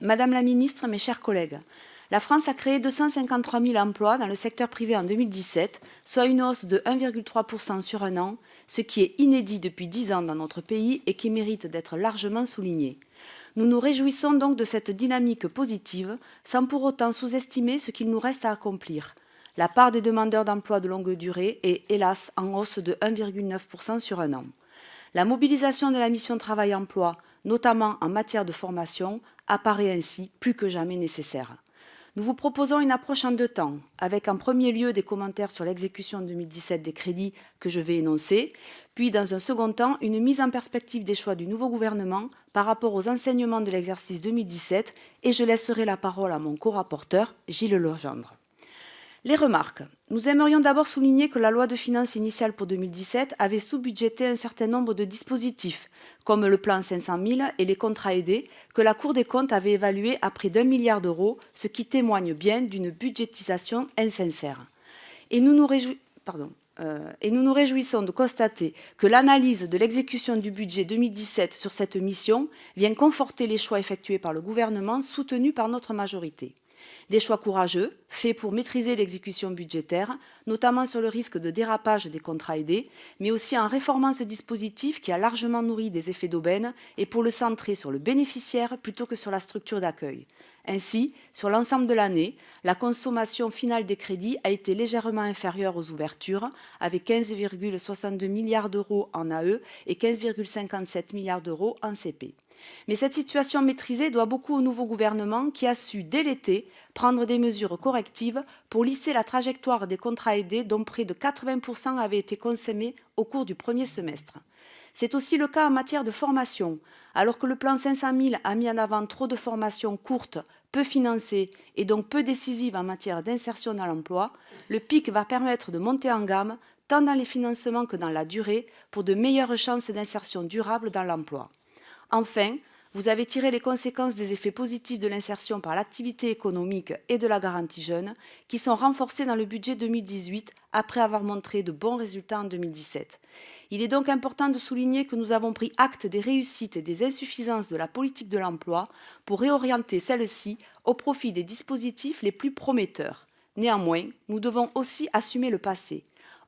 Madame la ministre, mes chers collègues, la France a créé 253 000 emplois dans le secteur privé en 2017, soit une hausse de 1,3% sur un an, ce qui est inédit depuis 10 ans dans notre pays et qui mérite d'être largement souligné. Nous nous réjouissons donc de cette dynamique positive, sans pour autant sous-estimer ce qu'il nous reste à accomplir. La part des demandeurs d'emploi de longue durée est, hélas, en hausse de 1,9% sur un an. La mobilisation de la mission Travail-Emploi, notamment en matière de formation, apparaît ainsi plus que jamais nécessaire. Nous vous proposons une approche en 2 temps, avec en premier lieu des commentaires sur l'exécution 2017 des crédits que je vais énoncer, puis dans un second temps une mise en perspective des choix du nouveau gouvernement par rapport aux enseignements de l'exercice 2017 et je laisserai la parole à mon co-rapporteur Gilles Legendre. Les remarques. Nous aimerions d'abord souligner que la loi de finances initiale pour 2017 avait sous-budgété un certain nombre de dispositifs, comme le plan 500 000 et les contrats aidés, que la Cour des comptes avait évalués à près d'1 milliard d'euros, ce qui témoigne bien d'une budgétisation insincère. Et nous nous réjouissons de constater que l'analyse de l'exécution du budget 2017 sur cette mission vient conforter les choix effectués par le gouvernement, soutenus par notre majorité. Des choix courageux, faits pour maîtriser l'exécution budgétaire, notamment sur le risque de dérapage des contrats aidés, mais aussi en réformant ce dispositif qui a largement nourri des effets d'aubaine et pour le centrer sur le bénéficiaire plutôt que sur la structure d'accueil. Ainsi, sur l'ensemble de l'année, la consommation finale des crédits a été légèrement inférieure aux ouvertures, avec 15,62 milliards d'euros en AE et 15,57 milliards d'euros en CP. Mais cette situation maîtrisée doit beaucoup au nouveau gouvernement qui a su, dès l'été, prendre des mesures correctives pour lisser la trajectoire des contrats aidés dont près de 80% avaient été consommés au cours du premier semestre. C'est aussi le cas en matière de formation. Alors que le plan 500 000 a mis en avant trop de formations courtes, peu financées et donc peu décisives en matière d'insertion dans l'emploi, le PIC va permettre de monter en gamme tant dans les financements que dans la durée pour de meilleures chances d'insertion durable dans l'emploi. Enfin, vous avez tiré les conséquences des effets positifs de l'insertion par l'activité économique et de la garantie jeune, qui sont renforcés dans le budget 2018 après avoir montré de bons résultats en 2017. Il est donc important de souligner que nous avons pris acte des réussites et des insuffisances de la politique de l'emploi pour réorienter celle-ci au profit des dispositifs les plus prometteurs. Néanmoins, nous devons aussi assumer le passé.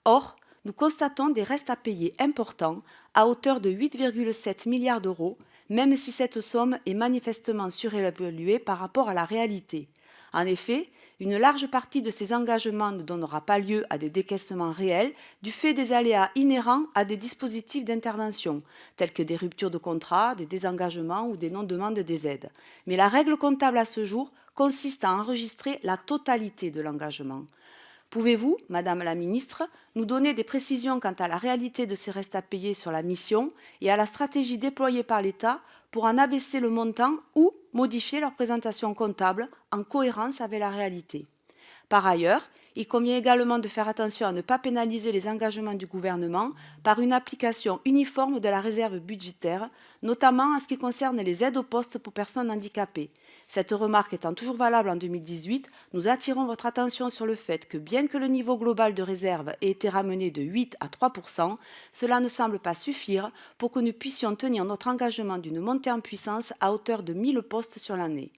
Or, nous constatons des restes à payer importants à hauteur de 8,7 milliards d'euros, même si cette somme est manifestement surévaluée par rapport à la réalité. En effet, une large partie de ces engagements ne donnera pas lieu à des décaissements réels du fait des aléas inhérents à des dispositifs d'intervention, tels que des ruptures de contrat, des désengagements ou des non-demandes des aides. Mais la règle comptable à ce jour consiste à enregistrer la totalité de l'engagement. Pouvez-vous, Madame la Ministre, nous donner des précisions quant à la réalité de ces restes à payer sur la mission et à la stratégie déployée par l'État pour en abaisser le montant ou modifier leur présentation comptable en cohérence avec la réalité? Par ailleurs, il convient également de faire attention à ne pas pénaliser les engagements du gouvernement par une application uniforme de la réserve budgétaire, notamment en ce qui concerne les aides au poste pour personnes handicapées. Cette remarque étant toujours valable en 2018, nous attirons votre attention sur le fait que bien que le niveau global de réserve ait été ramené de 8 à 3%, cela ne semble pas suffire pour que nous puissions tenir notre engagement d'une montée en puissance à hauteur de 1000 postes sur l'année.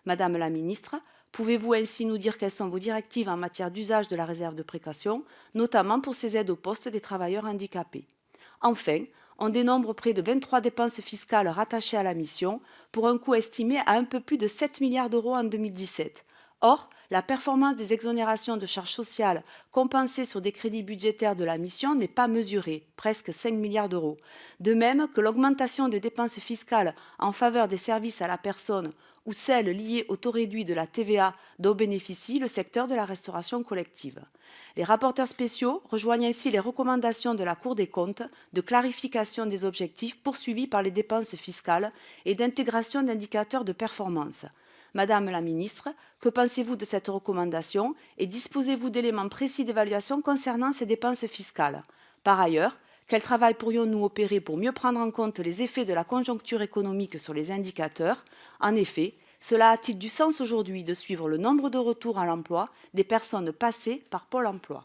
Madame la Ministre, pouvez-vous ainsi nous dire quelles sont vos directives en matière d'usage de la réserve de précaution, notamment pour ces aides au poste des travailleurs handicapés? Enfin, on dénombre près de 23 dépenses fiscales rattachées à la mission, pour un coût estimé à un peu plus de 7 milliards d'euros en 2017. Or, la performance des exonérations de charges sociales compensées sur des crédits budgétaires de la mission n'est pas mesurée, presque 5 milliards d'euros. De même que l'augmentation des dépenses fiscales en faveur des services à la personne ou celles liées au taux réduit de la TVA dont bénéficie le secteur de la restauration collective. Les rapporteurs spéciaux rejoignent ainsi les recommandations de la Cour des comptes de clarification des objectifs poursuivis par les dépenses fiscales et d'intégration d'indicateurs de performance. Madame la Ministre, que pensez-vous de cette recommandation et disposez-vous d'éléments précis d'évaluation concernant ces dépenses fiscales? Par ailleurs, quel travail pourrions-nous opérer pour mieux prendre en compte les effets de la conjoncture économique sur les indicateurs? En effet, cela a-t-il du sens aujourd'hui de suivre le nombre de retours à l'emploi des personnes passées par Pôle emploi?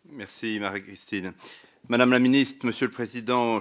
Merci Marie-Christine. Madame la Ministre, Monsieur le Président,